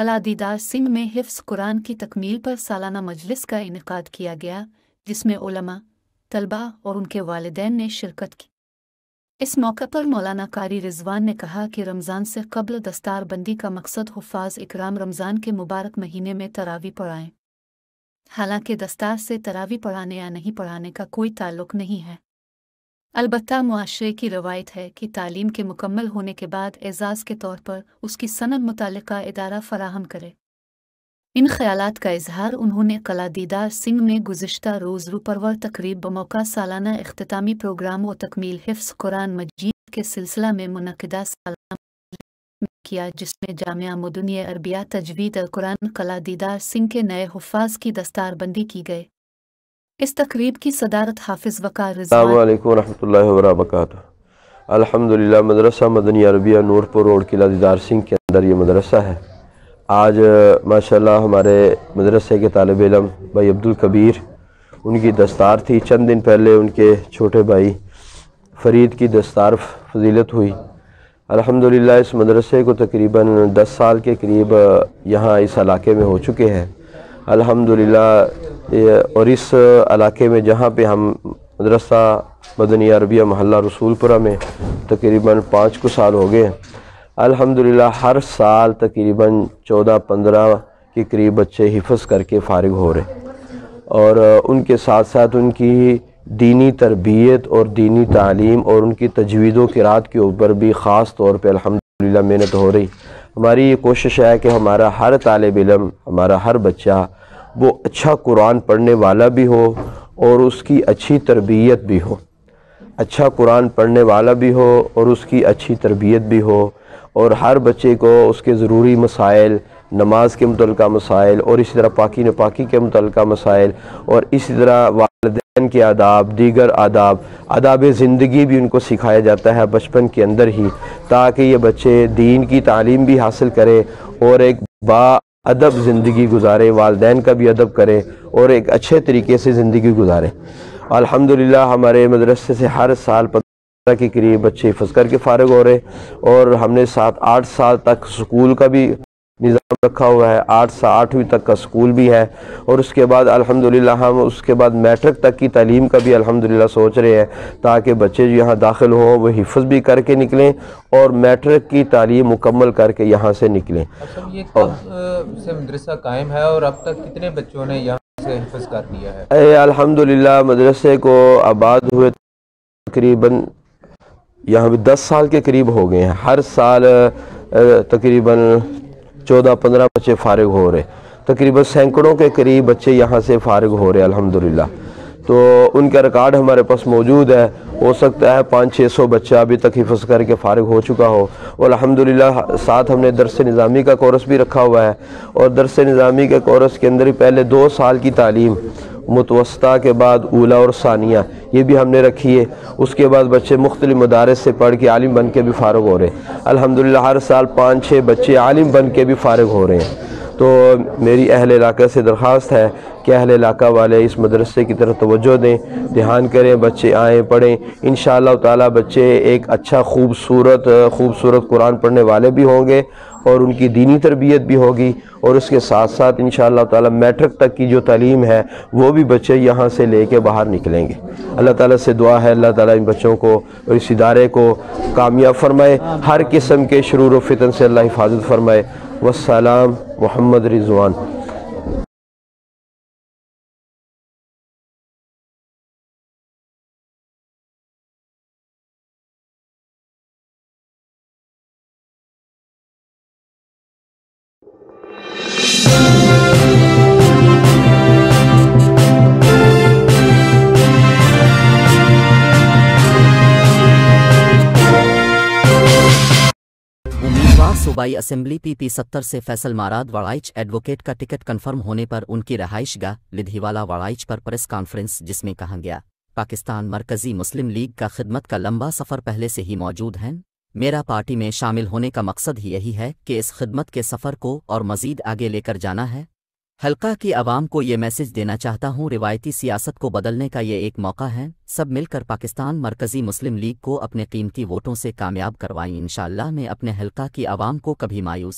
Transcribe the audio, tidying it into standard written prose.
قلعہ دیدار سنگھ میں حفظ قرآن کی تکمیل پر سالانہ مجلس کا انعقاد کیا گیا، جس میں علماء، طلباء اور ان کے والدین نے شرکت کی۔ اس موقع پر مولانا قاری رضوان نے کہا کہ رمضان سے قبل دستار بندی کا مقصد حفاظ اکرام رمضان کے مبارک مہینے میں تراویح پڑھائیں۔ حالانکہ دستار سے تراویح پڑھانے یا نہیں پڑھانے کا کوئی تعلق نہیں ہے، البتہ معاشرے کی روایت ہے کہ تعلیم کے مکمل ہونے کے بعد اعزاز کے طور پر اس کی سند متعلقہ ادارہ فراہم کرے۔ ان خیالات کا اظہار انہوں نے قلعہ دیدار سنگھ میں گزشتہ روز روپرور تقریب بموقع سالانہ اختتامی پروگرام و تکمیل حفظ قرآن مجید کے سلسلہ میں منعقدہ سالانہ میں کیا، جس میں جامعہ مدنیہ عربیہ تجوید القرآن قلعہ دیدار سنگھ کے نئے حفاظ کی دستار بندی کی گئی۔ اس تقریب کی صدارت حافظ وقار رضوان۔ السلام علیکم ورحمۃ اللہ وبرکاتہ۔ الحمدللہ مدرسہ مدنیہ عربیہ نورپور روڈ قلعہ دیدار سنگھ کے اندر یہ مدرسہ ہے۔ آج ماشاءاللہ ہمارے مدرسے کے طالب علم بھائی عبدالکبیر، ان کی دستار تھی۔ چند دن پہلے ان کے چھوٹے بھائی فرید کی دستار فضیلت ہوئی۔ الحمدللہ اس مدرسے کو تقریباً 10 سال کے قریب یہاں اس علاقے میں ہو چکے ہیں الحمدللہ۔ اور اس علاقے میں جہاں پہ ہم مدرسہ مدنیہ عربیہ محلہ رسول پورہ میں تقریباً 5 سال ہو گئے ہیں الحمدللہ۔ ہر سال تقریباً 14-15 کے قریب بچے حفظ کر کے فارغ ہو رہے، اور ان کے ساتھ ساتھ ان کی دینی تربیت اور دینی تعلیم اور ان کی تجوید و قرات کے اوپر بھی خاص طور پہ الحمدللہ محنت ہو رہی۔ ہماری یہ کوشش ہے کہ ہمارا ہر طالب علم، ہمارا ہر بچہ وہ اچھا قرآن پڑھنے والا بھی ہو اور اس کی اچھی تربیت بھی ہو، اچھا قرآن پڑھنے والا بھی ہو اور اس کی اچھی تربیت بھی ہو، اور ہر بچے کو اس کے ضروری مسائل، نماز کے متعلقہ مسائل، اور اسی طرح پاکی ناپاکی کے متعلقہ مسائل، اور اسی طرح والدین کے آداب، دیگر آداب زندگی بھی ان کو سکھایا جاتا ہے بچپن کے اندر ہی، تاکہ یہ بچے دین کی تعلیم بھی حاصل کریں اور ایک ادب زندگی گزارے، والدین کا بھی ادب کرے اور ایک اچھے طریقے سے زندگی گزارے۔ الحمدللہ ہمارے مدرسے سے ہر سال 15 کے قریب بچے حفظ کر کے فارغ ہو رہے، اور ہم نے 7-8 سال تک سکول کا بھی نظام رکھا ہوا ہے، 8ویں تک کا سکول بھی ہے، اور اس کے بعد الحمدللہ ہم اس کے بعد میٹرک تک کی تعلیم کا بھی الحمدللہ سوچ رہے ہیں، تاکہ بچے جو یہاں داخل ہوں وہ حفظ بھی کر کے نکلیں اور میٹرک کی تعلیم مکمل کر کے یہاں سے نکلیں۔ اچھا، یہ کب سے مدرسہ قائم ہے اور اب تک کتنے بچوں نے یہاں سے حفظ کر لیا ہے؟ الحمدللہ مدرسے کو آباد ہوئے تقریباً یہاں بھی 10 سال کے قریب ہو گئے ہیں۔ ہر سال تقریباً 14-15 بچے فارغ ہو رہے، تقریباً سینکڑوں کے قریب بچے یہاں سے فارغ ہو رہے الحمدللہ۔ تو ان کا ریکارڈ ہمارے پاس موجود ہے، ہو سکتا ہے 500-600 بچہ ابھی تک حفظ کر کے فارغ ہو چکا ہو، اور الحمدللہ ساتھ ہم نے درس نظامی کا کورس بھی رکھا ہوا ہے، اور درس نظامی کے کورس کے اندر ہی پہلے 2 سال کی تعلیم متوسطہ کے بعد اولیٰ اور ثانیہ یہ بھی ہم نے رکھی ہے۔ اس کے بعد بچے مختلف مدارس سے پڑھ کے عالم بن کے بھی فارغ ہو رہے ہیں الحمدللہ۔ ہر سال 5-6 بچے عالم بن کے بھی فارغ ہو رہے ہیں۔ تو میری اہل علاقہ سے درخواست ہے کہ اہل علاقہ والے اس مدرسے کی طرف توجہ دیں، دھیان کریں، بچے آئیں پڑھیں، انشاءاللہ تعالی بچے ایک اچھا خوبصورت قرآن پڑھنے والے بھی ہوں گے، اور ان کی دینی تربیت بھی ہوگی، اور اس کے ساتھ ساتھ انشاءاللہ تعالی میٹرک تک کی جو تعلیم ہے وہ بھی بچے یہاں سے لے کے باہر نکلیں گے۔ اللہ تعالیٰ سے دعا ہے اللہ تعالیٰ ان بچوں کو اور اس ادارے کو کامیاب فرمائے، ہر قسم کے شرور و فتن سے اللہ حفاظت فرمائے۔ والسلام، محمد رضوان۔ صوبائی اسمبلی پی 70 سے فیصل ماراد وڑائچ ایڈوکیٹ کا ٹکٹ کنفرم ہونے پر ان کی رہائش گاہ لدھیوالا وڑائچ پر پریس کانفرنس، جس میں کہا گیا پاکستان مرکزی مسلم لیگ کا خدمت کا لمبا سفر پہلے سے ہی موجود ہے۔ میرا پارٹی میں شامل ہونے کا مقصد ہی یہی ہے کہ اس خدمت کے سفر کو اور مزید آگے لے کر جانا ہے۔ حلقہ کی عوام کو یہ میسج دینا چاہتا ہوں، روایتی سیاست کو بدلنے کا یہ ایک موقع ہے، سب مل کر پاکستان مرکزی مسلم لیگ کو اپنے قیمتی ووٹوں سے کامیاب کروائیں۔ انشاءاللہ میں اپنے حلقہ کی عوام کو کبھی مایوس